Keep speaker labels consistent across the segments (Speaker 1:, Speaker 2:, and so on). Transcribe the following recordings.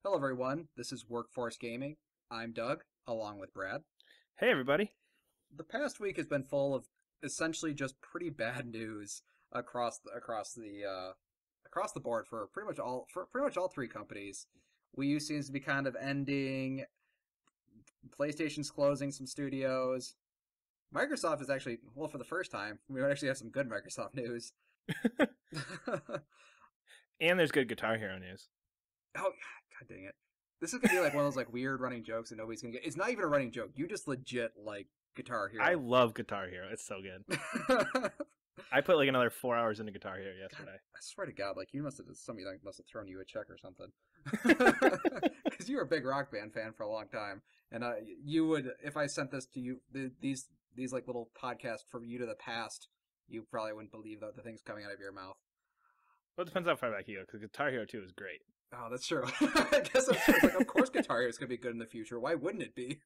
Speaker 1: Hello, everyone. This is Workforce Gaming. I'm Doug, along with Brad.
Speaker 2: Hey, everybody.
Speaker 1: The past week has been full of essentially just pretty bad news across the board for pretty much all three companies. Wii U seems to be kind of ending. PlayStation's closing some studios. Microsoft is actually, well, for the first time, we might actually have some good Microsoft news.
Speaker 2: And there's good Guitar Hero news.
Speaker 1: Oh, god dang it. This is gonna be like one of those like weird running jokes that nobody's gonna get. It's not even a running joke. You just legit like Guitar
Speaker 2: I
Speaker 1: Hero.
Speaker 2: love Guitar Hero. It's so good.
Speaker 1: God,
Speaker 2: I put like another 4 hours into Guitar Hero yesterday.
Speaker 1: I swear to God, like you must have somebody like, must have thrown you a check or something. Because you were a big Rock Band fan for a long time, and you would, if I sent this to you, these like little podcasts from you to the past, you probably wouldn't believe the things coming out of your mouth.
Speaker 2: Well, it depends how far back you go, because Guitar Hero 2 is great.
Speaker 1: Oh, that's true. I guess that's true. It's like, of course, Guitar Hero is gonna be good in the future. Why wouldn't it be?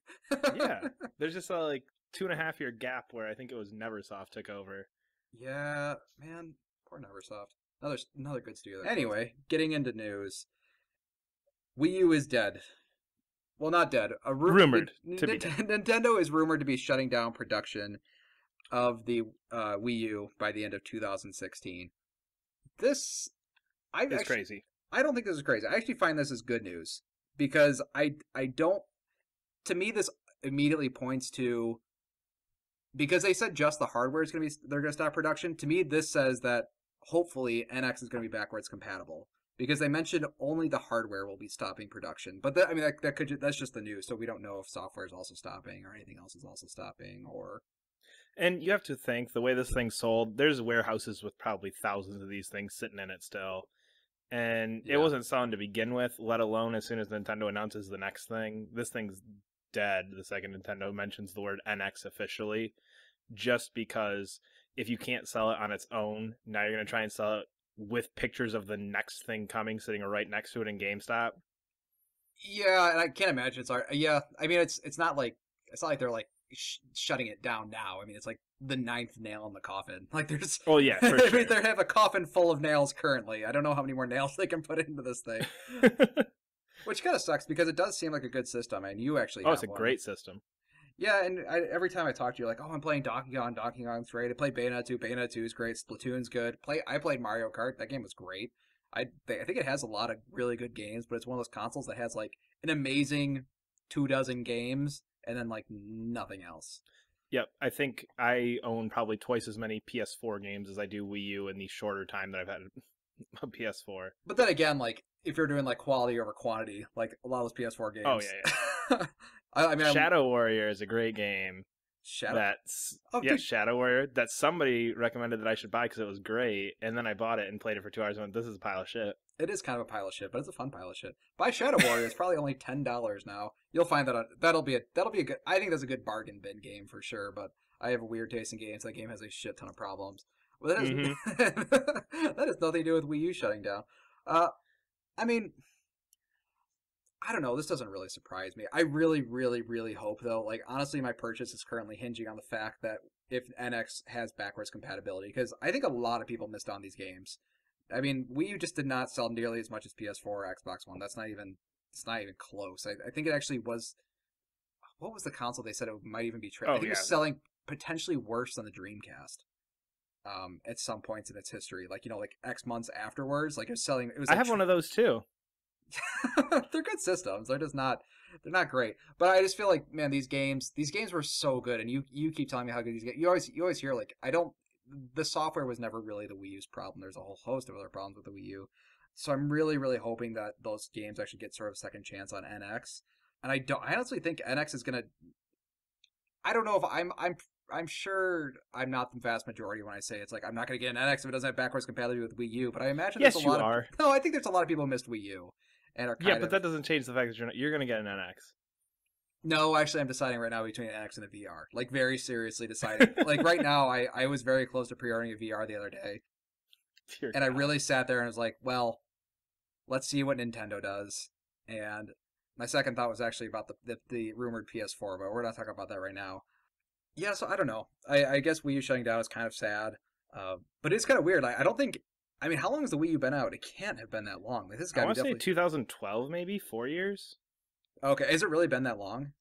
Speaker 2: Yeah. There's just a like 2.5 year gap where I think it was Neversoft took over.
Speaker 1: Yeah, man, poor Neversoft. Another good studio. Anyway, getting into news. Wii U is dead. Well, not dead.
Speaker 2: Rumored to be dead.
Speaker 1: Nintendo is rumored to be shutting down production of the Wii U by the end of 2016. This,
Speaker 2: It's crazy.
Speaker 1: I don't think this is crazy. I actually find this as good news because I don't. To me, this immediately points to, because they said just the hardware is going to be, they're going to stop production. To me, this says that hopefully NX is going to be backwards compatible, because they mentioned only the hardware will be stopping production. But that's just the news, so we don't know if software is also stopping or anything else is also stopping. Or
Speaker 2: And you have to think, the way this thing's sold, there's warehouses with probably thousands of these things sitting in it still. And
Speaker 1: Yeah.
Speaker 2: it wasn't selling to begin with, let alone as soon as Nintendo announces the next thing. This thing's dead the second Nintendo mentions the word NX officially, just because if you can't sell it on its own, now you're going to try and sell it with pictures of the next thing coming sitting right next to it in GameStop.
Speaker 1: yeah, and I can't imagine it's yeah. I mean, it's not like they're like shutting it down now. I mean, it's like the ninth nail in the coffin. Like there's,
Speaker 2: Oh yeah, for
Speaker 1: I
Speaker 2: sure.
Speaker 1: mean, they have a coffin full of nails currently. I don't know how many more nails they can put into this thing, which kind of sucks because it does seem like a good system, and you actually
Speaker 2: Oh, it's
Speaker 1: have
Speaker 2: a
Speaker 1: one.
Speaker 2: great system.
Speaker 1: Yeah, and every time I talk to you, like, oh, I'm playing Donkey Kong. Donkey Kong's great. I played Bayonetta 2. Bayonetta 2 is great. Splatoon's good. I played Mario Kart. That game was great. I think it has a lot of really good games, but it's one of those consoles that has like an amazing 24 games and then like nothing else.
Speaker 2: Yep, I think I own probably twice as many PS4 games as I do Wii U in the shorter time that I've had a PS4.
Speaker 1: But then again, like if you're doing like quality over quantity, like a lot of those PS4 games.
Speaker 2: Oh yeah.
Speaker 1: I mean,
Speaker 2: Shadow Warrior is a great game.
Speaker 1: Shadow.
Speaker 2: That's
Speaker 1: Oh,
Speaker 2: yeah,
Speaker 1: dude.
Speaker 2: Shadow Warrior. That somebody recommended that I should buy because it was great, and then I bought it and played it for 2 hours and went, "This is a pile of shit."
Speaker 1: It is kind of a pile of shit, but it's a fun pile of shit. Buy Shadow Warrior. It's probably only $10 now. You'll find that that'll be a good. I think that's a good bargain bin game for sure. But I have a weird taste in games. That game has a shit ton of problems. Well, that has that has nothing to do with Wii U shutting down. I mean, I don't know. This doesn't really surprise me. I really, really, really hope though. Like honestly, my purchase is currently hinging on the fact that if NX has backwards compatibility, because I think a lot of people missed on these games. I mean, Wii U just did not sell nearly as much as PS4 or Xbox One. It's not even close. I think it actually was. What was the console they said it might even be? I
Speaker 2: Oh
Speaker 1: think it
Speaker 2: yeah,
Speaker 1: was selling potentially worse than the Dreamcast. At some points in its history, like like X months afterwards, like it was selling. It was.
Speaker 2: I
Speaker 1: Like,
Speaker 2: have one of those too.
Speaker 1: they're good systems. They're not great. But I just feel like, man, these games were so good, and you keep telling me how good these games. You always hear like I don't. The software was never really the Wii U's problem. There's a whole host of other problems with the Wii U. So I'm really, really hoping that those games actually get sort of a second chance on NX. And I honestly think NX is gonna. I don't know if I'm sure I'm not the vast majority when I say it's like I'm not gonna get an NX if it doesn't have backwards compatibility with Wii U. But I imagine
Speaker 2: Yes,
Speaker 1: there's a
Speaker 2: you
Speaker 1: lot
Speaker 2: are.
Speaker 1: of no. I think there's a lot of people who missed Wii U and are
Speaker 2: Yeah,
Speaker 1: kind
Speaker 2: but
Speaker 1: of.
Speaker 2: that doesn't change the fact that you're gonna get an NX.
Speaker 1: No, actually, I'm deciding right now between an NX and a VR. Like, very seriously deciding. Like, right now, I was very close to pre-ordering a VR the other day.
Speaker 2: Dear
Speaker 1: And I
Speaker 2: God.
Speaker 1: really sat there and was like, well, let's see what Nintendo does. And my second thought was actually about the rumored PS4, but we're not talking about that right now. Yeah, so I don't know. I guess Wii U shutting down is kind of sad. But it's kind of weird. I don't think I mean, how long has the Wii U been out? It can't have been that long. Like, this has
Speaker 2: I
Speaker 1: got to be
Speaker 2: want to say
Speaker 1: definitely.
Speaker 2: 2012, maybe 4 years,
Speaker 1: Okay, has it really been that long?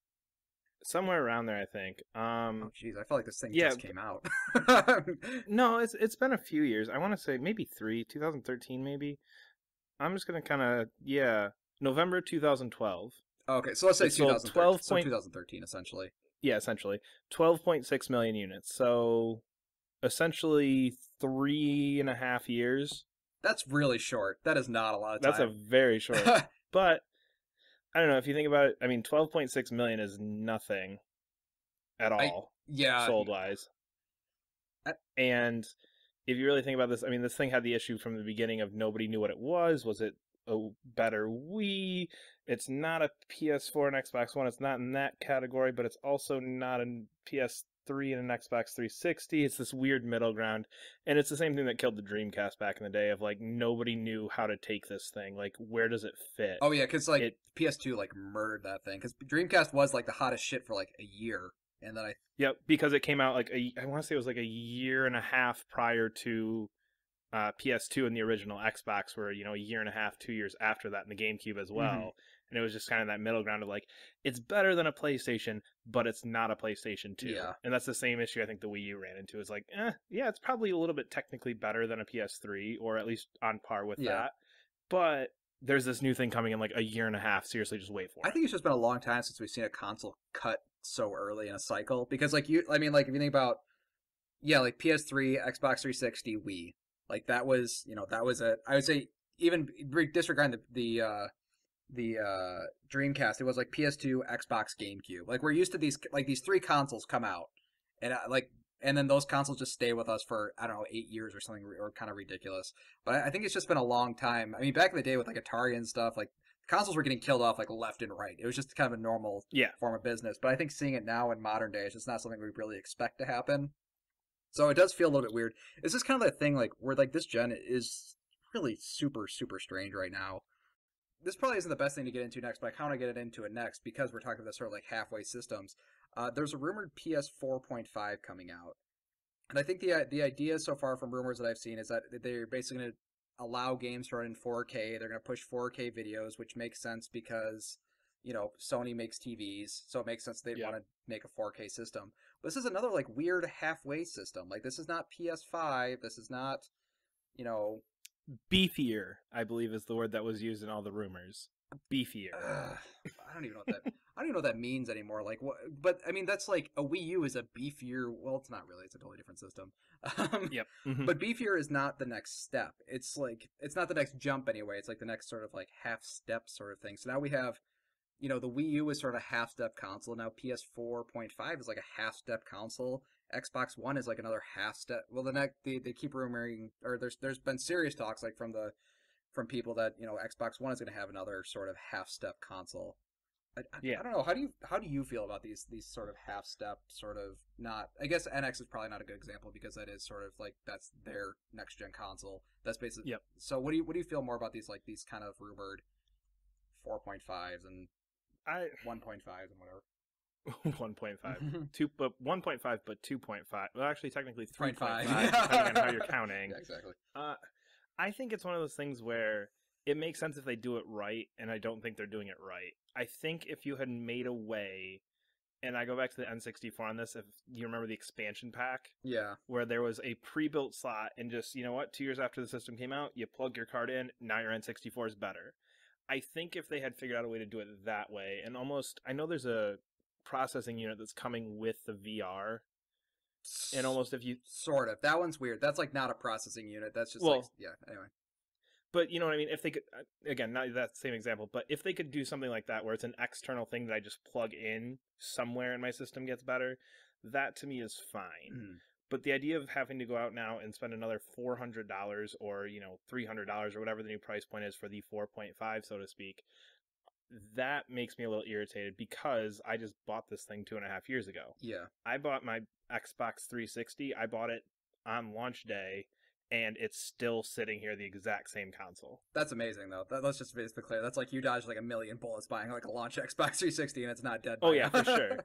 Speaker 2: somewhere around there, I think.
Speaker 1: Oh, jeez, I feel like this thing
Speaker 2: Yeah,
Speaker 1: just came out.
Speaker 2: no, it's been a few years. I want to say maybe 2013, maybe. I'm just gonna kind of November 2012.
Speaker 1: Okay, so let's say
Speaker 2: It sold
Speaker 1: 2013.
Speaker 2: 12
Speaker 1: So
Speaker 2: point
Speaker 1: 2013, essentially.
Speaker 2: essentially 12.6 million units. So essentially 3.5 years.
Speaker 1: That's really short. That is not a lot of
Speaker 2: That's a
Speaker 1: time.
Speaker 2: very short. But I don't know if you think about it. I mean, 12.6 million is nothing at
Speaker 1: I
Speaker 2: all
Speaker 1: yeah.
Speaker 2: sold wise.
Speaker 1: I-
Speaker 2: And if you really think about this, I mean, this thing had the issue from the beginning of nobody knew what it was. Was it a better Wii? It's not a PS4 and Xbox One. It's not in that category, but it's also not a PS3 and an Xbox 360. It's this weird middle ground. And it's the same thing that killed the Dreamcast back in the day of like nobody knew how to take this thing. Like, where does it fit?
Speaker 1: Oh yeah, because like
Speaker 2: It
Speaker 1: PS2 like murdered that thing. Because Dreamcast was like the hottest shit for like a year, and then I
Speaker 2: Yep, because it came out like I want to say it was like a year and a half prior to PS2 and the original Xbox were, a year and a half, 2 years after that, and the GameCube as
Speaker 1: hmm
Speaker 2: well. And it was just kind of that middle ground of like, it's better than a PlayStation, but it's not a PlayStation 2.
Speaker 1: yeah
Speaker 2: And that's the same issue I think the Wii U ran into. Is like, yeah, it's probably a little bit technically better than a PS3, or at least on par with
Speaker 1: yeah.
Speaker 2: that. But there's this new thing coming in like a year and a half. Seriously, just wait for
Speaker 1: I
Speaker 2: it.
Speaker 1: think it's just been a long time since we've seen a console cut so early in a cycle. Because like I mean, like if you think about like PS3, Xbox 360, Wii, like that was that was a I would say even disregarding the Dreamcast, it was like PS2, Xbox, GameCube. Like we're used to these three consoles come out, and and then those consoles just stay with us for I don't know 8 years or something, or kind of ridiculous. But I think it's just been a long time. I mean, back in the day with like Atari and stuff, like consoles were getting killed off like left and right. It was just kind of a normal
Speaker 2: Yeah,
Speaker 1: form of business. But I think seeing it now in modern day is just not something we really expect to happen. So it does feel a little bit weird. It's just kind of that thing like where like this gen is really super super strange right now. This probably isn't the best thing to get into next, but I kind of get it into it next because we're talking about sort of like halfway systems. There's a rumored PS4.5 coming out, and I think the idea so far from rumors that I've seen is that they're basically going to allow games to run in 4K. They're going to push 4K videos, which makes sense because Sony makes TVs, so it makes sense they'd
Speaker 2: yeah.
Speaker 1: want to make a 4K system. But this is another like weird halfway system. Like this is not PS5. This is not you know
Speaker 2: Beefier, I believe, is the word that was used in all the rumors. Beefier.
Speaker 1: I don't even know what that. I don't even know what that means anymore. Like what? But I mean, that's like a Wii U is a beefier. Well, it's not really. It's a totally different system. Um,
Speaker 2: Yep. Hmm.
Speaker 1: but beefier is not the next step. It's like it's not the next jump anyway. It's like the next sort of like half step sort of thing. So now we have, the Wii U is sort of a half step console. Now PS4.5 is like a half step console. Xbox One is like another half step. Well, the next they keep rumoring, or there's been serious talks like from people that Xbox One is going to have another sort of half step console.
Speaker 2: Yeah.
Speaker 1: I don't know. How do you feel about these sort of half step sort of not? I guess NX is probably not a good example because that is sort of like that's their next gen console. That's basically.
Speaker 2: Yep.
Speaker 1: So what do you feel more about these kind of rumored 4.5s and
Speaker 2: I
Speaker 1: 1.5s and whatever?
Speaker 2: 1.5. Two, but 1.5, but 2.5. Well, actually, technically 3.5,
Speaker 1: 0.5.
Speaker 2: depending on how you're counting.
Speaker 1: Yeah, exactly.
Speaker 2: Uh, I think it's one of those things where it makes sense if they do it right, and I don't think they're doing it right. I think if you had made a way, and I go back to the N64 on this, if you remember the expansion pack,
Speaker 1: Yeah.
Speaker 2: where there was a pre-built slot, and just, 2 years after the system came out, you plug your card in, now your N64 is better. I think if they had figured out a way to do it that way, and almost, I know there's a processing unit that's coming with the VR, and almost if you,
Speaker 1: Sort of. That one's weird. That's like not a processing unit. That's just like
Speaker 2: well,
Speaker 1: yeah. Anyway.
Speaker 2: but you know what I mean? If they could, again, not that same example, but if they could do something like that where it's an external thing that I just plug in somewhere and my system gets better, that to me is fine.
Speaker 1: Mhm.
Speaker 2: But the idea of having to go out now and spend another $400 or, $300 or whatever the new price point is for the 4.5, so to speak, that makes me a little irritated because I just bought this thing 2.5 years ago.
Speaker 1: Yeah.
Speaker 2: I bought my Xbox 360. I bought it on launch day, and it's still sitting here the exact same console.
Speaker 1: That's amazing though. Let's just be clear. That's like you dodged like a million bullets buying like a launch Xbox 360 and it's not dead.
Speaker 2: Oh
Speaker 1: By
Speaker 2: yeah,
Speaker 1: now.
Speaker 2: for sure,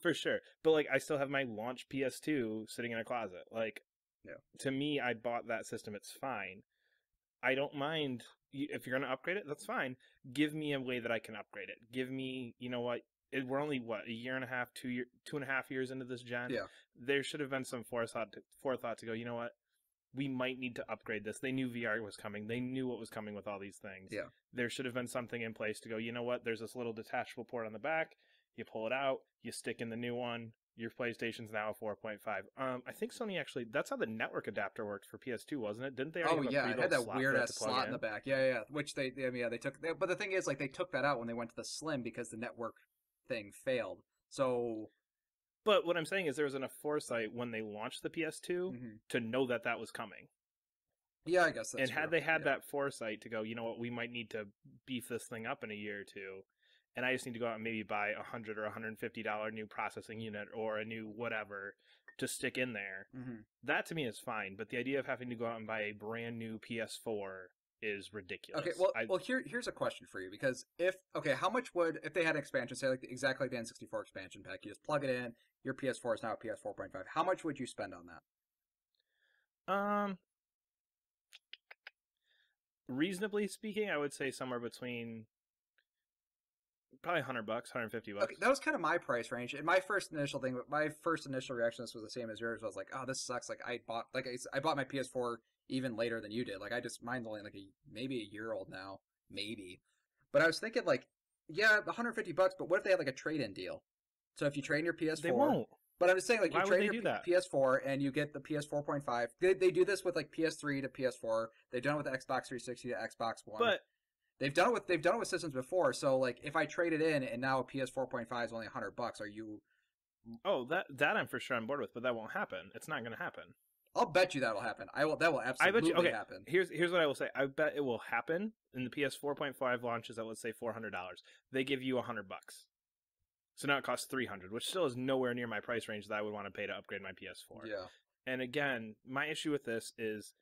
Speaker 2: for sure. But like, I still have my launch PS2 sitting in a closet. Like,
Speaker 1: Yeah.
Speaker 2: to me, I bought that system. It's fine. I don't mind if you're going to upgrade it. That's fine. Give me a way that I can upgrade it. Give me, you know what? We're only a year and a half, 2.5 years into this gen.
Speaker 1: Yeah.
Speaker 2: There should have been some forethought to go. You know what? We might need to upgrade this. They knew VR was coming. They knew what was coming with all these things.
Speaker 1: Yeah.
Speaker 2: There should have been something in place to go, you know what? There's this little detachable port on the back. You pull it out. You stick in the new one. Your PlayStation's now a 4.5. I think Sony actually, that's how the network adapter worked for PS2, wasn't it? Didn't they already have a
Speaker 1: it had that
Speaker 2: slot
Speaker 1: weird
Speaker 2: for it
Speaker 1: ass
Speaker 2: to plug
Speaker 1: slot in the
Speaker 2: in?
Speaker 1: back. Yeah. Which they took. But the thing is, like, they took that out when they went to the Slim because the network thing failed. So,
Speaker 2: But what I'm saying is there was enough foresight when they launched the PS2
Speaker 1: mhm.
Speaker 2: to know that that was coming.
Speaker 1: Yeah, I guess that's
Speaker 2: And
Speaker 1: true.
Speaker 2: had they had
Speaker 1: Yeah.
Speaker 2: that foresight to go, you know what, we might need to beef this thing up in a year or two, and I just need to go out and maybe buy $100 or $150 new processing unit or a new whatever to stick in there, that to me is fine. But the idea of having to go out and buy a brand new PS4 is ridiculous.
Speaker 1: Okay, well, here's a question for you, because how much would, if they had an expansion, say like exactly like the N64 expansion pack, you just plug it in, your PS4 is now a PS4.5. How much would you spend on that?
Speaker 2: Reasonably speaking, I would say somewhere between probably $100, $150.
Speaker 1: Okay, that was kind of my price range. And my first initial reaction to this was the same as yours. I was like, oh, this sucks. Like, I bought my PS4 even later than you did. Like, mine's only like maybe a year old now, maybe. But I was thinking like, yeah, $150. But what if they had like a trade-in deal? So if you trade in your PS4,
Speaker 2: they won't.
Speaker 1: But I'm just saying, like,
Speaker 2: Why
Speaker 1: you
Speaker 2: would
Speaker 1: trade
Speaker 2: they
Speaker 1: your
Speaker 2: do that?
Speaker 1: PS4 and you get the PS4.5. They do this with like PS3 to PS4. They've done it with the Xbox 360 to Xbox One.
Speaker 2: But
Speaker 1: they've done it with systems before. So like, if I trade it in and now a PS4.5 is only $100, are you?
Speaker 2: Oh, that I'm for sure on board with, but that won't happen. It's not going to happen.
Speaker 1: I'll bet you that'll happen. That will absolutely
Speaker 2: I bet you. Okay,
Speaker 1: happen.
Speaker 2: Here's what I will say. I bet it will happen. In the PS4.5 launches at, let's say, $400. They give you $100. So now it costs $300, which still is nowhere near my price range that I would want to pay to upgrade my PS4.
Speaker 1: Yeah.
Speaker 2: And again, my issue with this is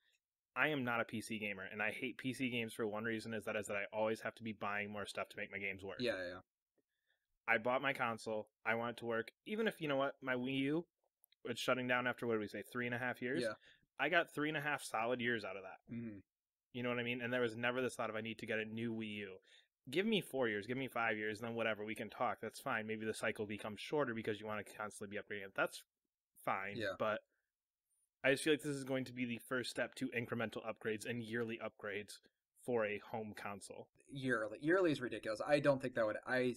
Speaker 2: I am not a PC gamer, and I hate PC games for one reason is that I always have to be buying more stuff to make my games work.
Speaker 1: Yeah.
Speaker 2: I bought my console. I want it to work. Even if, you know what, my Wii U, it's shutting down after, what did we say, 3.5 years?
Speaker 1: Yeah.
Speaker 2: I got 3.5 solid years out of that.
Speaker 1: Mm-hmm.
Speaker 2: You know what I mean? And there was never this thought of I need to get a new Wii U. Give me 4 years, give me 5 years, and then whatever, we can talk. That's fine. Maybe the cycle becomes shorter because you want to constantly be upgrading it. That's fine.
Speaker 1: Yeah.
Speaker 2: But I just feel like this is going to be the first step to incremental upgrades and yearly upgrades for a home console.
Speaker 1: Yearly is ridiculous. I don't think that would. I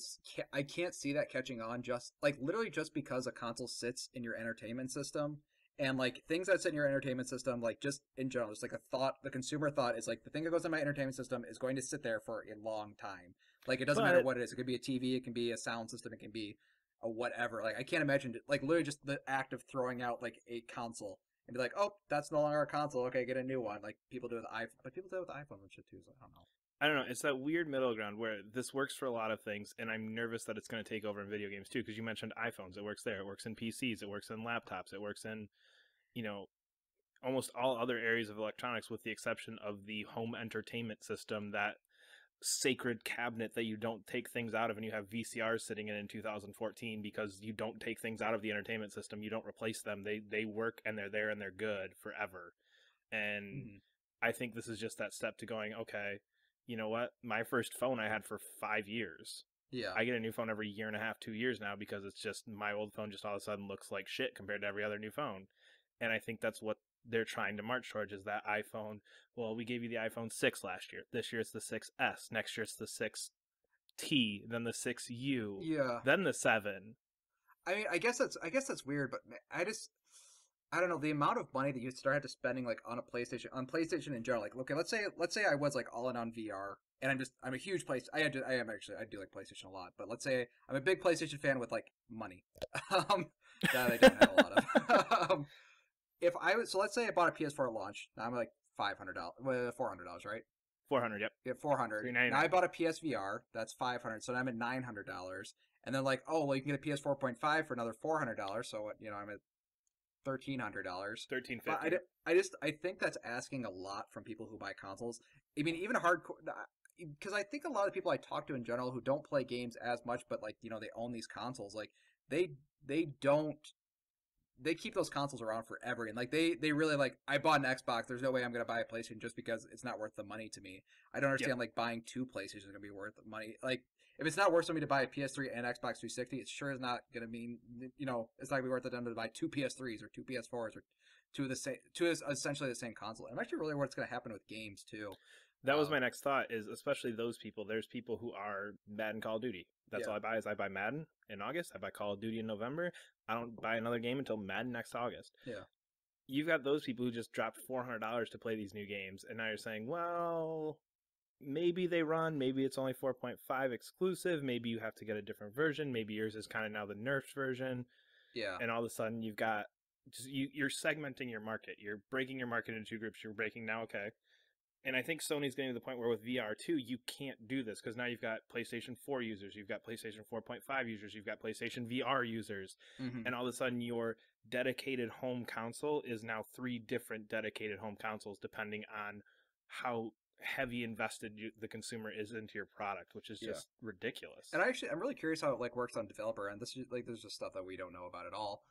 Speaker 1: can't see that catching on. Just like literally just because a console sits in your entertainment system. And like things that sit in your entertainment system, like just in general, just like the consumer thought is like the thing that goes in my entertainment system is going to sit there for a long time. Like it doesn't matter what it is. It could be a TV, it can be a sound system, it can be a whatever. Like I can't imagine like literally just the act of throwing out like a console and be like, oh, that's no longer a console. Okay, get a new one. Like people do with iPhone, but people do it with iPhone and shit too. So I don't know.
Speaker 2: It's that weird middle ground where this works for a lot of things, and I'm nervous that it's going to take over in video games too. Because you mentioned iPhones, it works there. It works in PCs. It works in laptops. It works in almost all other areas of electronics with the exception of the home entertainment system, that sacred cabinet that you don't take things out of and you have VCRs sitting in 2014 because you don't take things out of the entertainment system. You don't replace them. They work and they're there and they're good forever. And I think this is just that step to going, okay, you know what? My first phone I had for 5 years.
Speaker 1: Yeah.
Speaker 2: I get a new phone every year and a half, 2 years now because it's just my old phone just all of a sudden looks like shit compared to every other new phone. And I think that's what they're trying to march towards is that iPhone. Well, we gave you the iPhone 6 last year. This year it's the 6S. Next year it's the 6T. Then the 6U.
Speaker 1: Yeah.
Speaker 2: Then the 7.
Speaker 1: I mean, I guess that's weird, but I don't know the amount of money that you start to spending like on PlayStation in general. Like, okay, let's say I was like all in on VR, and I'm a huge I do like PlayStation a lot, but let's say I'm a big PlayStation fan with like money, that I don't have a lot of. Let's say I bought a PS4 at launch. Now I'm like $400, right?
Speaker 2: 400, yep.
Speaker 1: Yeah, 400. Now I bought a PSVR. That's 500. So now I'm at $900. And then like, oh well, you can get a PS4.5 for another $400. So I'm at $1,300.
Speaker 2: $1,350.
Speaker 1: I think that's asking a lot from people who buy consoles. I mean, even hardcore. Because I think a lot of people I talk to in general who don't play games as much, but like they own these consoles. Like they don't they keep those consoles around forever, and like they really like. I bought an Xbox. There's no way I'm gonna buy a PlayStation just because it's not worth the money to me. I don't
Speaker 2: Yep.
Speaker 1: understand like buying two PlayStations is gonna be worth money. Like if it's not worth for me to buy a PS3 and Xbox 360, it sure is not gonna mean it's not gonna be worth it to them to buy two PS3s or two PS4s or two essentially the same console. I'm actually really what's gonna happen with games too.
Speaker 2: That was my next thought, is especially those people. There's people who are Madden, Call of Duty. That's
Speaker 1: Yeah.
Speaker 2: all I buy. Is I buy Madden in August. I buy Call of Duty in November. I don't buy another game until Madden next August.
Speaker 1: Yeah.
Speaker 2: You've got those people who just dropped $400 to play these new games, and now you're saying, well, maybe they run, maybe it's only 4.5 exclusive, maybe you have to get a different version, maybe yours is kind of now the nerfed version.
Speaker 1: Yeah.
Speaker 2: And all of a sudden you've got you're segmenting your market. You're breaking your market into two groups. You're breaking now, okay. And I think Sony's getting to the point where with VR 2, you can't do this because now you've got PlayStation 4 users, you've got PlayStation 4.5 users, you've got PlayStation VR users, and all of a sudden your dedicated home console is now 3 different dedicated home consoles depending on how heavy invested the consumer is into your product, which is just ridiculous.
Speaker 1: And I'm really curious how it like works on developer end. This is like there's just stuff that we don't know about at all.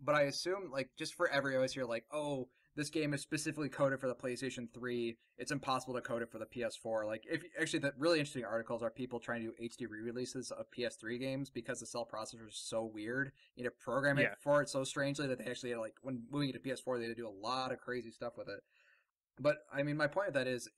Speaker 1: But I assume like just for every OS, you're like, oh, this game is specifically coded for the PlayStation 3. It's impossible to code it for the PS4. Like, if actually, the really interesting articles are people trying to do HD re-releases of PS3 games because the cell processor is so weird. You need to program it for it so strangely that they actually had, like when moving it to PS4, they had to do a lot of crazy stuff with it. But I mean, my point of that is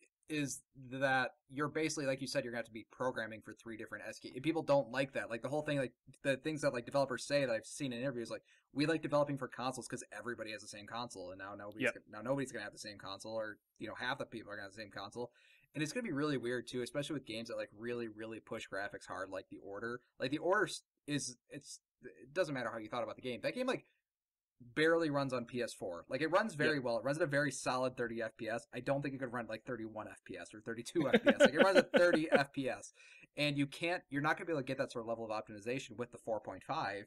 Speaker 1: that you're basically, like you said, you're going to have to be programming for 3 different SKUs. And people don't like that. Like the whole thing, like the things that like developers say that I've seen in interviews, like we like developing for consoles because everybody has the same console, and now nobody's going to have the same console, or half the people are going to have the same console. And it's going to be really weird too, especially with games that like really really push graphics hard, like The Order. Like The Order it doesn't matter how you thought about the game. That game like barely runs on PS4. Like it runs very well. It runs at a very solid 30 FPS. I don't think it could run like 31 FPS or 32 FPS. Like it runs at 30 FPS. And you're not going to be able to get that sort of level of optimization with the 4.5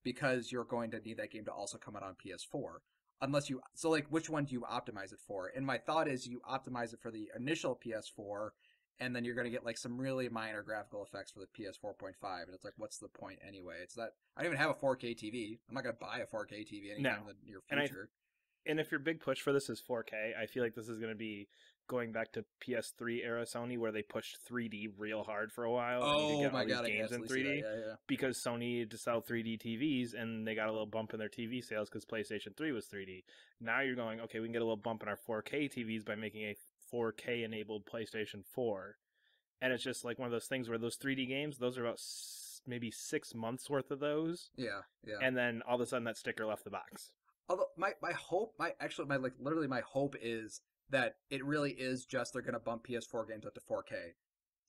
Speaker 1: because you're going to need that game to also come out on PS4. So like which one do you optimize it for? And my thought is you optimize it for the initial PS4, and then you're going to get like some really minor graphical effects for the PS4.5, and it's like, what's the point anyway? It's that I don't even have a 4K TV. I'm not going to buy a 4K TV anytime in the near future.
Speaker 2: And if your big push for this is 4K, I feel like this is going to be going back to PS3 era Sony, where they pushed 3D real hard for a while.
Speaker 1: Oh my god,
Speaker 2: games in 3D because Sony needed to sell 3D TVs, and they got a little bump in their TV sales because PlayStation 3 was 3D. Now you're going, okay, we can get a little bump in our 4K TVs by making a 4K enabled PlayStation 4. And it's just like one of those things where those 3D games, those are about maybe 6 months worth of those.
Speaker 1: Yeah.
Speaker 2: And then all of a sudden that sticker left the box.
Speaker 1: Although my hope is that it really is just they're gonna bump PS4 games up to 4K.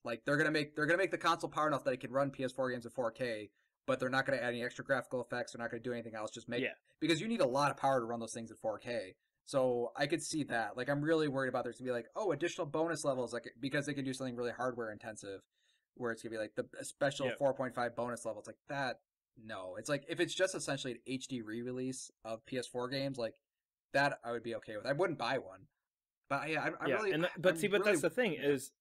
Speaker 1: Like they're gonna make the console power enough that it can run PS4 games at 4K, but they're not gonna add any extra graphical effects. They're not gonna do anything else. Just make because you need a lot of power to run those things at 4K. So I could see that. Like I'm really worried about there's gonna be like, oh, additional bonus levels, like because they can do something really hardware intensive, where it's gonna be like the special 4.5 bonus levels like that. No, it's like if it's just essentially an HD re-release of PS4 games, like that I would be okay with. I wouldn't buy one, but
Speaker 2: that's the thing is,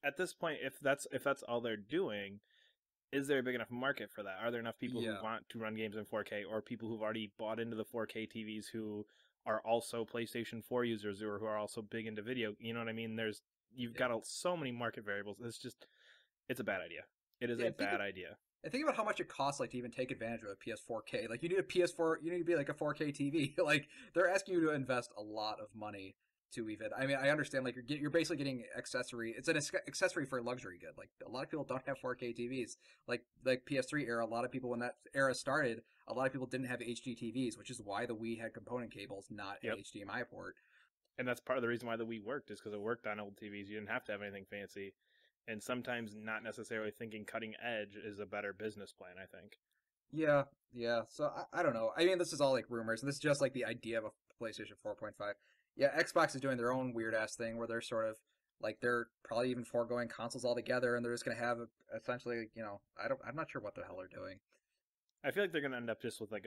Speaker 2: at this point, if that's all they're doing, is there a big enough market for that? Are there enough people who want to run games in 4K, or people who've already bought into the 4K TVs who are also PlayStation 4 users or who are also big into video? You know what I mean? You've got so many market variables. It's a bad idea. It is a bad idea.
Speaker 1: And think about how much it costs, like, to even take advantage of a PS4K. Like, you need a PS4, you need to be like a 4K TV. Like, they're asking you to invest a lot of money to even. I mean, I understand, like, you're basically getting accessory. It's an accessory for a luxury good. Like, a lot of people don't have 4K TVs. Like PS3 era, a lot of people, when that era started, a lot of people didn't have HD TVs, which is why the Wii had component cables, not an HDMI port.
Speaker 2: And that's part of the reason why the Wii worked, is because it worked on old TVs. You didn't have to have anything fancy. And sometimes not necessarily thinking cutting edge is a better business plan, I think.
Speaker 1: Yeah. So I don't know. I mean, this is all like rumors. This is just like the idea of a PlayStation 4.5. Yeah, Xbox is doing their own weird ass thing where they're sort of like they're probably even foregoing consoles altogether, and they're just gonna have essentially, I'm not sure what the hell they're doing.
Speaker 2: I feel like they're gonna end up just with like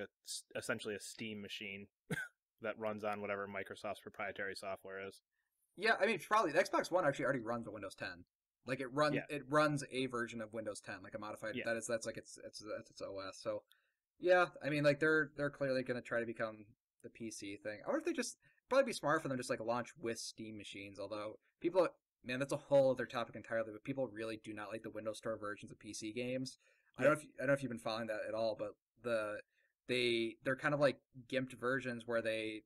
Speaker 2: essentially a Steam machine that runs on whatever Microsoft's proprietary software is.
Speaker 1: Yeah, I mean, probably the Xbox One actually already runs with Windows 10. Like it runs a version of Windows 10, like a modified. That's like it's OS. So Yeah, I mean, like they're clearly going to try to become the PC thing. I wonder if they just probably be smart for them to just like launch with Steam machines. Although people, man, that's a whole other topic entirely. But people really do not like the Windows Store versions of PC games.
Speaker 2: Yep.
Speaker 1: I don't know if you've been following that at all, but they're kind of like gimped versions where they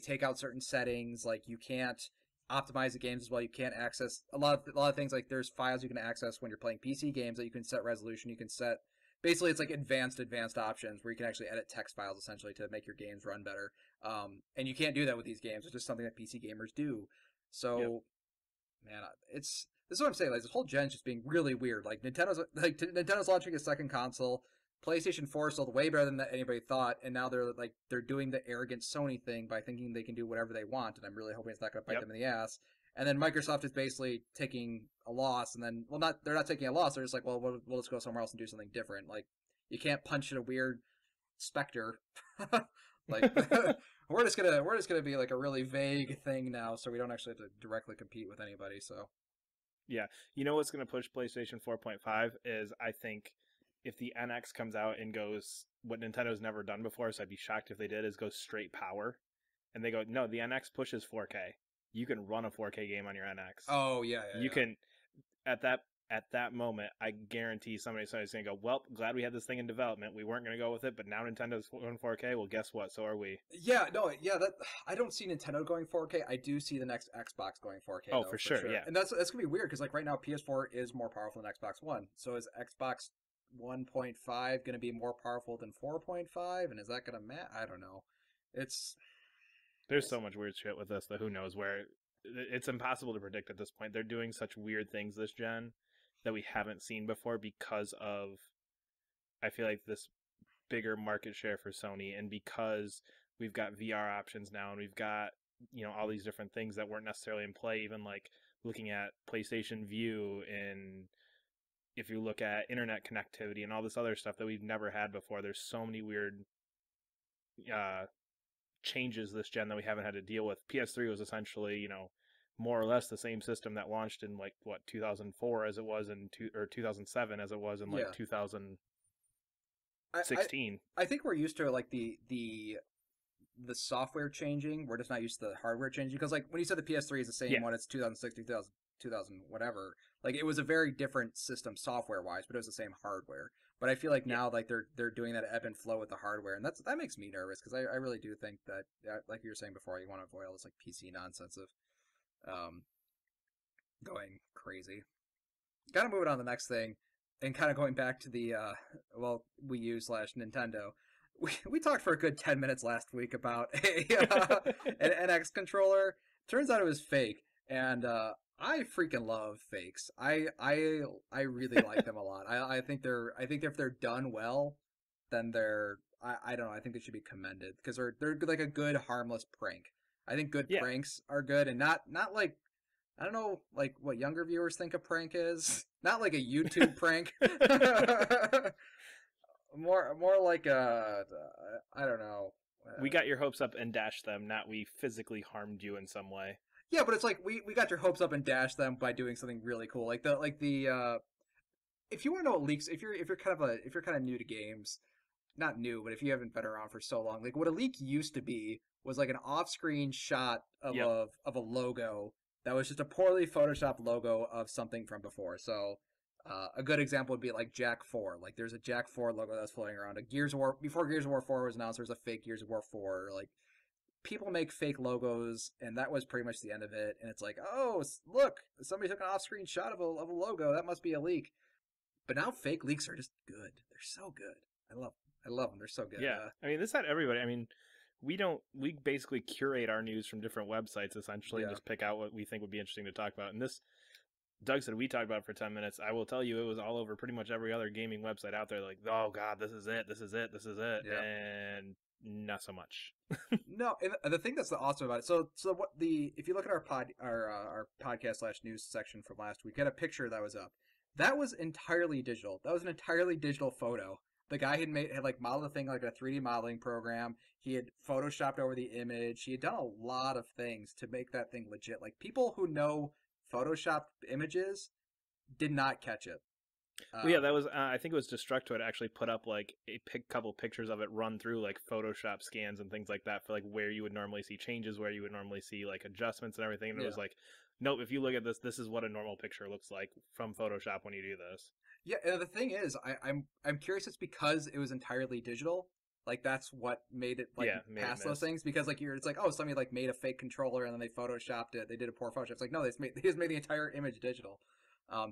Speaker 1: take out certain settings. Like you can't optimize the games as well. You can't access a lot of things. Like there's files you can access when you're playing PC games that you can set resolution. You can set basically it's like advanced options where you can actually edit text files essentially to make your games run better. And you can't do that with these games. It's just something that PC gamers do.
Speaker 2: Yep.
Speaker 1: So, man, it's this is what I'm saying. Like this whole gen's just being really weird. Like Nintendo's launching a second console. PlayStation 4 sold way better than anybody thought, and now they're doing the arrogant Sony thing by thinking they can do whatever they want, and I'm really hoping it's not going to bite
Speaker 2: Yep.
Speaker 1: them in the ass. And then Microsoft is basically taking a loss, and then they're not taking a loss. They're just like, well, we'll just go somewhere else and do something different. Like you can't punch at a weird specter. Like we're just gonna be like a really vague thing now, so we don't actually have to directly compete with anybody. So
Speaker 2: Yeah. You know what's going to push PlayStation 4.5 is I think if the NX comes out and goes what Nintendo's never done before, so I'd be shocked if they did, is go straight power. And they go, no, the NX pushes 4K. You can run a 4K game on your NX.
Speaker 1: oh yeah,
Speaker 2: You can at that moment, I guarantee somebody's going to go, well, glad we had this thing in development. We weren't going to go with it, but now Nintendo's going 4K. Well, guess what? So are we.
Speaker 1: Yeah, no, yeah. That I don't see Nintendo going 4K. I do see the next Xbox going 4K.
Speaker 2: Oh,
Speaker 1: though,
Speaker 2: for sure, yeah.
Speaker 1: And that's gonna be weird because like right now PS4 is more powerful than Xbox One. So is Xbox 1.5 gonna be more powerful than 4.5? And is that gonna matter? I don't know. It's
Speaker 2: There's so much weird shit with this that who knows where. It's impossible to predict at this point. They're doing such weird things this gen that we haven't seen before because of, I feel like, this bigger market share for Sony, and because we've got VR options now, and we've got, you know, all these different things that weren't necessarily in play, even like looking at PlayStation View, and if you look at internet connectivity and all this other stuff that we've never had before. There's so many weird changes this gen that we haven't had to deal with. PS3 was essentially, you know, more or less the same system that launched in like what 2004 as it was in 2007 as it was in like
Speaker 1: yeah.
Speaker 2: 2016.
Speaker 1: I think we're used to like the software changing. We're just not used to the hardware changing because like when you said the PS3 is the same
Speaker 2: Yeah.
Speaker 1: one, it's 2006, 2000 whatever. Like it was a very different system software wise, but it was the same hardware. But I feel like now like they're doing that ebb and flow with the hardware, and that makes me nervous because I really do think that like you were saying before, you want to avoid all this like PC nonsense of um going crazy. Kind of moving on to the next thing, and kind of going back to the Wii U slash Nintendo. We talked for a good 10 minutes last week about an NX controller. Turns out it was fake, and I freaking love fakes. I really like them a lot. I think if they're done well, then I don't know. I think they should be commended because they're like a good harmless prank. I think good
Speaker 2: Yeah.
Speaker 1: pranks are good, and not like I don't know like what younger viewers think a prank is. Not like a YouTube prank. More like I don't know.
Speaker 2: We got your hopes up and dashed them, not we physically harmed you in some way.
Speaker 1: Yeah, but it's like we got your hopes up and dashed them by doing something really cool. Like the if you want to know what leaks, if you're kind of new to games, not new, but if you haven't been around for so long, like what a leak used to be was like an off-screen shot of
Speaker 2: Yep.
Speaker 1: a logo that was just a poorly photoshopped logo of something from before. So a good example would be like Jack 4. Like there's a Jack 4 logo that's floating around. A Gears of War before Gears of War 4 was announced, there was a fake Gears of War 4. Like people make fake logos, and that was pretty much the end of it. And it's like, oh, look, somebody took an off-screen shot of a logo. That must be a leak. But now fake leaks are just good. They're so good. I love them. They're so good.
Speaker 2: Yeah. I mean, this had everybody. I mean, we basically curate our news from different websites essentially and
Speaker 1: Yeah.
Speaker 2: just pick out what we think would be interesting to talk about. And this, Doug said we talked about it for 10 minutes. I will tell you it was all over pretty much every other gaming website out there. Like, oh God, this is it. This is it. This is it.
Speaker 1: Yeah.
Speaker 2: And not so much.
Speaker 1: No, and the thing that's awesome about it. So what if you look at our podcast slash news section from last week, we had a picture that was up. That was entirely digital. That was an entirely digital photo. The guy had like modeled the thing like a 3D modeling program. He had photoshopped over the image. He had done a lot of things to make that thing legit. Like people who know photoshopped images did not catch it.
Speaker 2: Well, yeah, that was. I think it was Destructoid actually put up like a couple pictures of it run through like Photoshop scans and things like that for like where you would normally see changes, where you would normally see like adjustments and everything. And it
Speaker 1: Yeah.
Speaker 2: was like, nope, if you look at this, this is what a normal picture looks like from Photoshop when you do this.
Speaker 1: Yeah, and the thing is, I'm curious. It's because it was entirely digital. Like that's what made it like
Speaker 2: Yeah, made it
Speaker 1: past those
Speaker 2: miss.
Speaker 1: things. Because like it's like, oh, somebody like made a fake controller and then they photoshopped it. They did a poor Photoshop. It's like, no, they just made the entire image digital.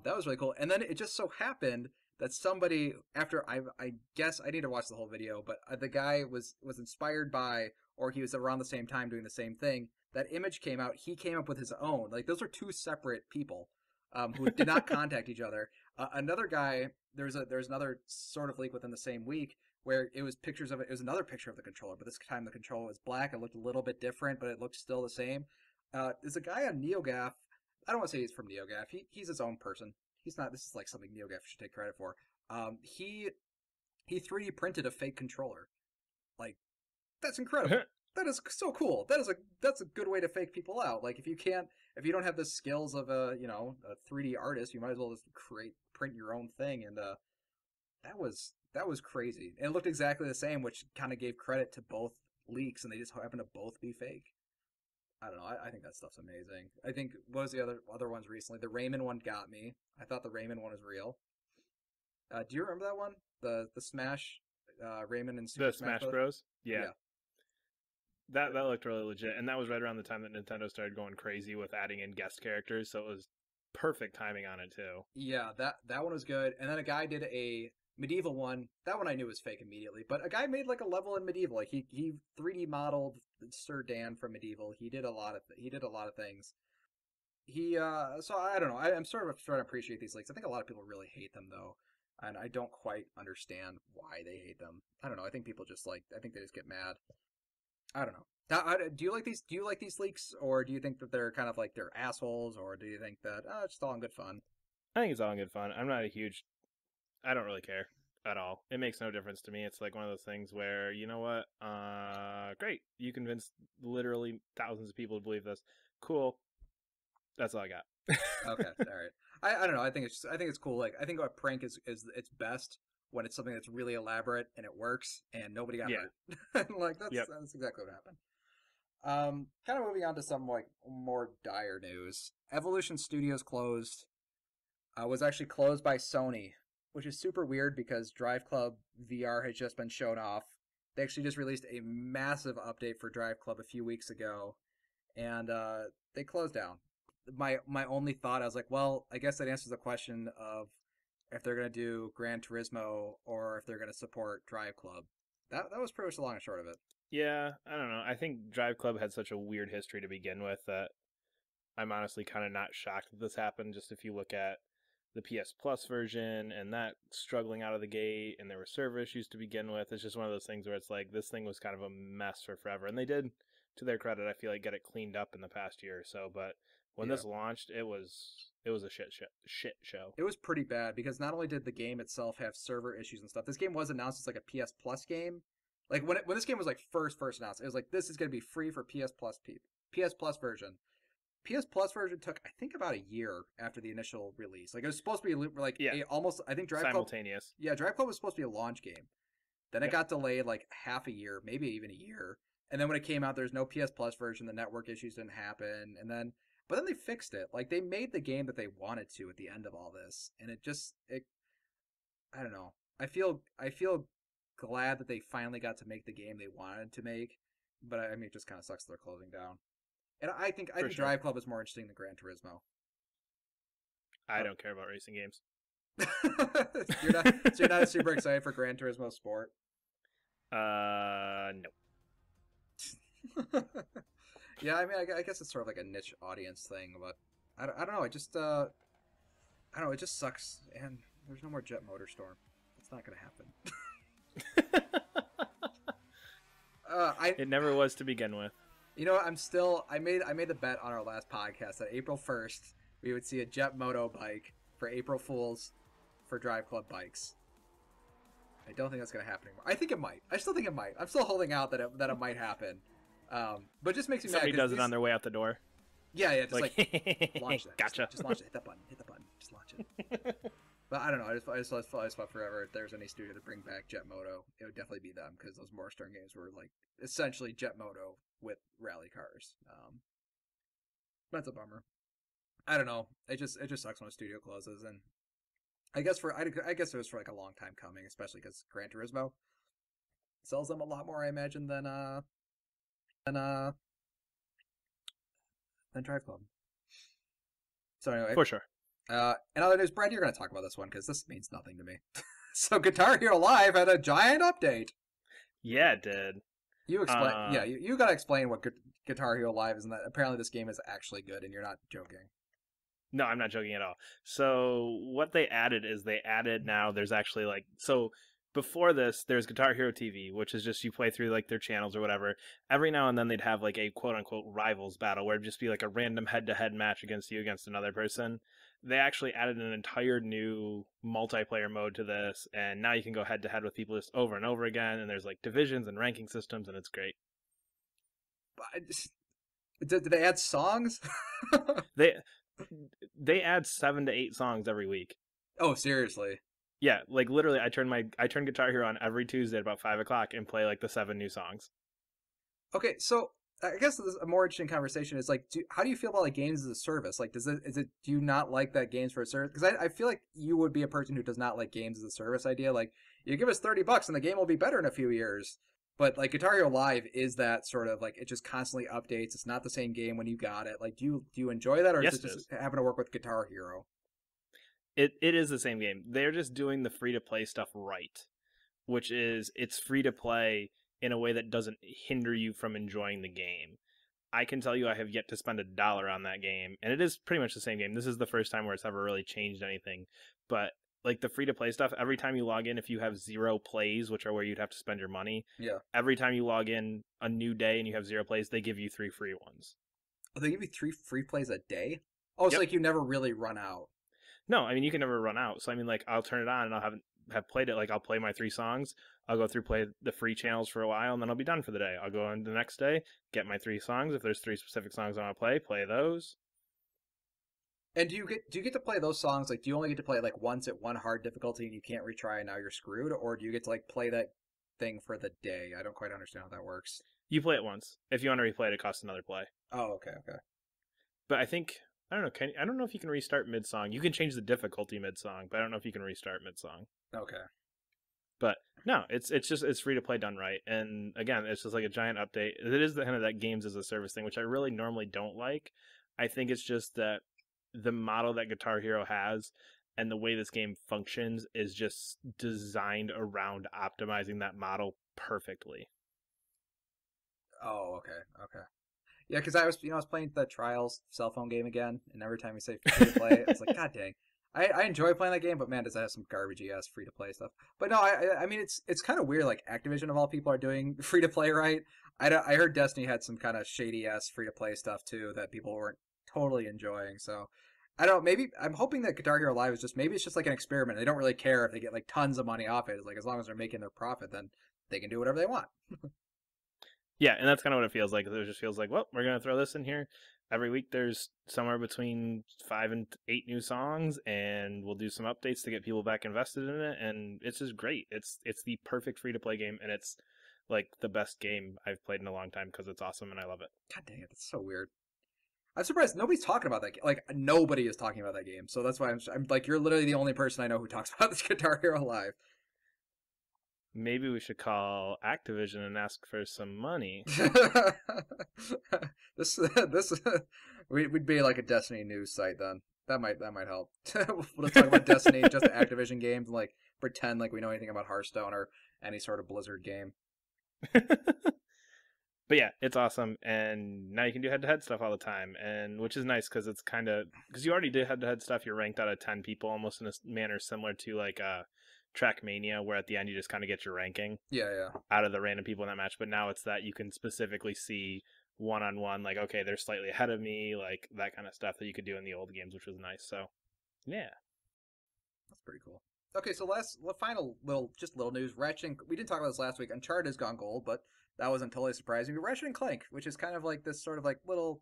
Speaker 1: That was really cool. And then it just so happened that somebody after I guess I need to watch the whole video, but the guy was inspired by, or he was around the same time doing the same thing. That image came out. He came up with his own. Like those are two separate people who did not contact each other. Another guy, there's another sort of leak within the same week where it was pictures of it. It was another picture of the controller, but this time the controller was black. It looked a little bit different, but it looked still the same. There's a guy on NeoGaf. I don't want to say he's from NeoGaf. He's his own person. He's not. This is like something NeoGaf should take credit for. He 3D printed a fake controller. Like that's incredible. That is so cool. That's a good way to fake people out. Like if you don't have the skills of a 3D artist, you might as well just print your own thing. And that was crazy. And it looked exactly the same, which kind of gave credit to both leaks, and they just happen to both be fake. I don't know. I think that stuff's amazing. I think what was the other ones recently? The Rayman one got me. I thought the Rayman one was real. Do you remember that one? The Smash Rayman and Super
Speaker 2: The Smash Bros. Yeah.
Speaker 1: Yeah.
Speaker 2: That looked really legit, and that was right around the time that Nintendo started going crazy with adding in guest characters, so it was perfect timing on it too.
Speaker 1: Yeah, that one was good. And then a guy did a Medieval one. That one I knew was fake immediately. But a guy made like a level in Medieval. Like he 3D modeled Sir Dan from Medieval. He did a lot of things. So I don't know. I'm sort of starting to appreciate these leaks. I think a lot of people really hate them though, and I don't quite understand why they hate them. I don't know. I think people just I think they just get mad. I don't know. Do you like these? Do you like these leaks, or do you think that they're kind of like they're assholes, or do you think that it's just all in good fun?
Speaker 2: I think it's all in good fun. I'm not a huge. I don't really care at all. It makes no difference to me. It's like one of those things where you know what? Great. You convinced literally thousands of people to believe this. Cool. That's all I got.
Speaker 1: Okay, all right. I don't know. I think it's cool. Like I think a prank is it's best when it's something that's really elaborate and it works and nobody got hurt. Like that's exactly what happened. Kind of moving on to some like more dire news. Evolution Studios closed. Was actually closed by Sony, which is super weird because Drive Club VR has just been shown off. They actually just released a massive update for Drive Club a few weeks ago, and they closed down. My only thought, I was like, well, I guess that answers the question of if they're going to do Gran Turismo or if they're going to support Drive Club. That was pretty much the long and short of it.
Speaker 2: Yeah, I don't know. I think Drive Club had such a weird history to begin with that I'm honestly kind of not shocked that this happened. Just if you look at the PS Plus version and that struggling out of the gate, and there were server issues to begin with. It's just one of those things where it's like this thing was kind of a mess for forever, and they did, to their credit, I feel like get it cleaned up in the past year or so. But when this launched, it was a shit show.
Speaker 1: It was pretty bad because not only did the game itself have server issues and stuff, this game was announced as like a PS Plus game. Like when this game was like first announced, it was like this is going to be free for PS Plus version. PS Plus version took I think about a year after the initial release. Like it was supposed to be like almost I think Drive
Speaker 2: simultaneous.
Speaker 1: Club. Yeah, Drive Club was supposed to be a launch game. Then it got delayed like half a year, maybe even a year. And then when it came out, there's no PS Plus version. The network issues didn't happen, but then they fixed it. Like they made the game that they wanted to at the end of all this, and I don't know. I feel glad that they finally got to make the game they wanted to make, but I mean it just kind of sucks they're closing down. And I think
Speaker 2: sure.
Speaker 1: Drive Club is more interesting than Gran Turismo.
Speaker 2: I don't care about racing games.
Speaker 1: You're not super excited for Gran Turismo Sport?
Speaker 2: No.
Speaker 1: Yeah, I mean, I guess it's sort of like a niche audience thing, but I don't know. I don't know. It just sucks, and there's no more Jet Motorstorm. It's not going to happen.
Speaker 2: It never was to begin with.
Speaker 1: You know, I made the bet on our last podcast that April 1st we would see a Jet Moto bike for April Fools for Drive Club bikes. I don't think that's going to happen anymore. I think it might. I still think it might. I'm still holding out that it might happen. But it just makes me
Speaker 2: Somebody
Speaker 1: mad.
Speaker 2: Somebody does it on their way out the door.
Speaker 1: Yeah, just like launch that.
Speaker 2: Gotcha.
Speaker 1: Just launch it. Hit the button. Just launch it. But I don't know. I just thought forever if there's any studio to bring back Jet Moto, it would definitely be them because those Morningstar games were like essentially Jet Moto with rally cars. That's a bummer. I don't know. It just sucks when a studio closes, and I guess it was for like a long time coming, especially because Gran Turismo sells them a lot more, I imagine, than uh than Drive Club. So anyway,
Speaker 2: For sure.
Speaker 1: in other news, Brad, you're going to talk about this one because this means nothing to me. So Guitar Hero Live had a giant update.
Speaker 2: Yeah, it did.
Speaker 1: You explain. Yeah, you got to explain what Guitar Hero Live is, and that apparently this game is actually good, and you're not joking.
Speaker 2: No, I'm not joking at all. So what they added is they added now there's actually like so before this there's Guitar Hero TV, which is just you play through like their channels or whatever. Every now and then they'd have like a quote unquote rivals battle where it'd just be like a random head to head match against you against another person. They actually added an entire new multiplayer mode to this, and now you can go head to head with people just over and over again, and there's like divisions and ranking systems, and it's great.
Speaker 1: But did they add songs?
Speaker 2: They they add 7 to 8 songs every week.
Speaker 1: Oh, seriously?
Speaker 2: Yeah, like literally, I turn Guitar Hero on every Tuesday at about 5 o'clock and play like the 7 new songs.
Speaker 1: Okay, so I guess this is a more interesting conversation is like, how do you feel about like games as a service? Like, do you not like that games for a service? Because I feel like you would be a person who does not like games as a service idea. Like, you give us $30 and the game will be better in a few years. But like Guitar Hero Live is that sort of like it just constantly updates. It's not the same game when you got it. Like, do you enjoy that, or
Speaker 2: Yes,
Speaker 1: is it
Speaker 2: it
Speaker 1: just
Speaker 2: is.
Speaker 1: having to work with Guitar Hero?
Speaker 2: It is the same game. They're just doing the free to play stuff right, which is it's free to play in a way that doesn't hinder you from enjoying the game. I can tell you I have yet to spend $1 on that game, and it is pretty much the same game. This is the first time where it's ever really changed anything. But like the free to play stuff, every time you log in, if you have 0 plays, which are where you'd have to spend your money,
Speaker 1: Yeah.
Speaker 2: every time you log in a new day and you have 0 plays, they give you 3 free ones.
Speaker 1: Oh, they give you 3 free plays a day. Oh, it's
Speaker 2: Yep.
Speaker 1: like you never really run out.
Speaker 2: No, I mean you can never run out. So I mean, like I'll turn it on and I'll have played it. Like I'll play my 3 songs. I'll go through play the free channels for a while, and then I'll be done for the day. I'll go on the next day, get my 3 songs. If there's 3 specific songs I want to play those.
Speaker 1: And do you get to play those songs? Like, do you only get to play it like once at one hard difficulty and you can't retry and now you're screwed, or do you get to like play that thing for the day? I don't quite understand how that works.
Speaker 2: You play it once. If you want to replay it, it costs another play.
Speaker 1: Oh, okay, okay,
Speaker 2: But I think I don't know. I don't know if you can restart mid song. You can change the difficulty mid song, but I don't know if you can restart mid song.
Speaker 1: okay.
Speaker 2: But no, it's free to play done right. And again, it's just like a giant update. It is the kind of that games as a service thing, which I really normally don't like. I think it's just that the model that Guitar Hero has and the way this game functions is just designed around optimizing that model perfectly.
Speaker 1: Oh, okay, okay. Yeah, because I was playing the Trials cell phone game again, and every time you say free to play, it's like, God dang. I enjoy playing that game, but man, does that have some garbagey ass free to play stuff. But no, I mean it's kind of weird. Like Activision of all people are doing free to play, right? I heard Destiny had some kind of shady ass free to play stuff too that people weren't totally enjoying. So I don't know. Maybe I'm hoping that Guitar Hero Live is just maybe it's just like an experiment. They don't really care if they get like tons of money off it. It's like as long as they're making their profit, then they can do whatever they want.
Speaker 2: Yeah, and that's kind of what it feels like. It just feels like, well, we're gonna throw this in here. Every week there's somewhere between 5 and 8 new songs, and we'll do some updates to get people back invested in it, and it's just great. It's the perfect free to play game, and it's like the best game I've played in a long time because it's awesome and I love it.
Speaker 1: God dang it, that's so weird. I'm surprised nobody's talking about that game. Like nobody is talking about that game. So that's why I'm like you're literally the only person I know who talks about this Guitar Hero Live.
Speaker 2: Maybe we should call Activision and ask for some money.
Speaker 1: this we'd be like a Destiny news site then. That might help. We'll talk about Destiny, just Activision games, and like pretend like we know anything about Hearthstone or any sort of Blizzard game.
Speaker 2: But yeah, it's awesome, and now you can do head-to-head stuff all the time, and which is nice because it's kind of because you already did head-to-head stuff. You're ranked out of 10 people, almost in a manner similar to like Trackmania, where at the end you just kind of get your ranking
Speaker 1: Yeah, yeah.
Speaker 2: out of the random people in that match. But now it's that you can specifically see one-on-one, like okay, they're slightly ahead of me, like that kind of stuff that you could do in the old games, which was nice. So yeah,
Speaker 1: That's pretty cool. Okay, so final little news. Ratchet. We didn't talk about this last week. Uncharted has gone gold, but that wasn't totally surprising. But Ratchet and Clank, which is kind of like this sort of like little,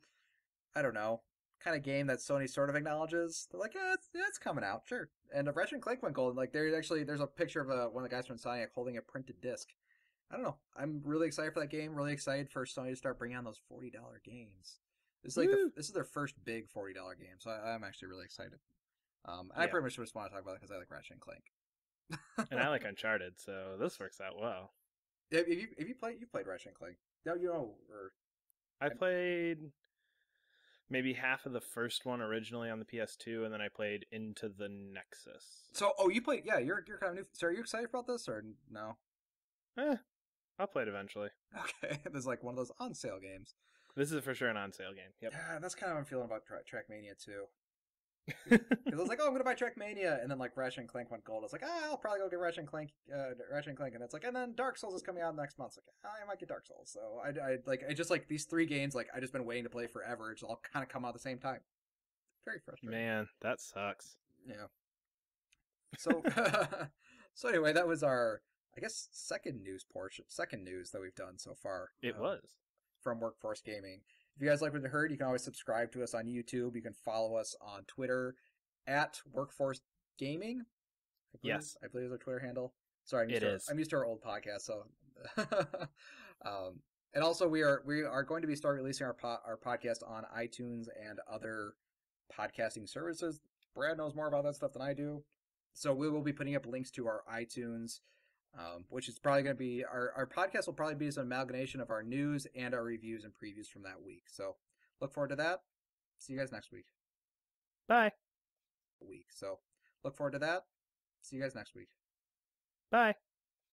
Speaker 1: I don't know, kind of game that Sony sort of acknowledges. They're like, yeah, it's coming out, sure. And Ratchet and Clank went gold. Like there's a picture of one of the guys from Sonic holding a printed disc. I don't know. I'm really excited for that game. Really excited for Sony to start bringing on those $40 games. This is like this is their first big $40 game, so I'm actually really excited. And I pretty much just want to talk about it because I like Ratchet and Clank.
Speaker 2: And I like Uncharted, so this works out well.
Speaker 1: If you played Ratchet and Clank, no, you know, or
Speaker 2: I played maybe half of the first one originally on the PS2, and then I played Into the Nexus.
Speaker 1: so you played, yeah, you're kind of new. So are you excited about this or no?
Speaker 2: I'll play it eventually.
Speaker 1: Okay, there's like one of those on sale games.
Speaker 2: This is for sure an on sale game. Yep.
Speaker 1: Yeah, that's kind of how I'm feeling about Trackmania too. Because I was like, oh, I'm gonna buy Trackmania, and then like Ratchet and Clank went gold. I was like, I'll probably go get Ratchet and Clank, and it's like, and then Dark Souls is coming out next month. It's like, I might get Dark Souls. So I just like these 3 games. Like I just been waiting to play forever. It's all kind of come out at the same time. Very frustrating.
Speaker 2: Man, that sucks.
Speaker 1: Yeah. So so anyway, that was our, I guess, second news that we've done so far.
Speaker 2: It was
Speaker 1: from Workforce Gaming. If you guys like what you heard, you can always subscribe to us on YouTube. You can follow us on Twitter at Workforce Gaming. I believe is our Twitter handle. Sorry, I'm used to our old podcast, so. And also, we are going to be start releasing our podcast on iTunes and other podcasting services. Brad knows more about that stuff than I do, so we will be putting up links to our iTunes. Which is probably going to be our podcast will probably be an amalgamation of our news and our reviews and previews from that week. So look forward to that. See you guys next week.
Speaker 2: Bye.
Speaker 1: So look forward to that. See you guys next week.
Speaker 2: Bye.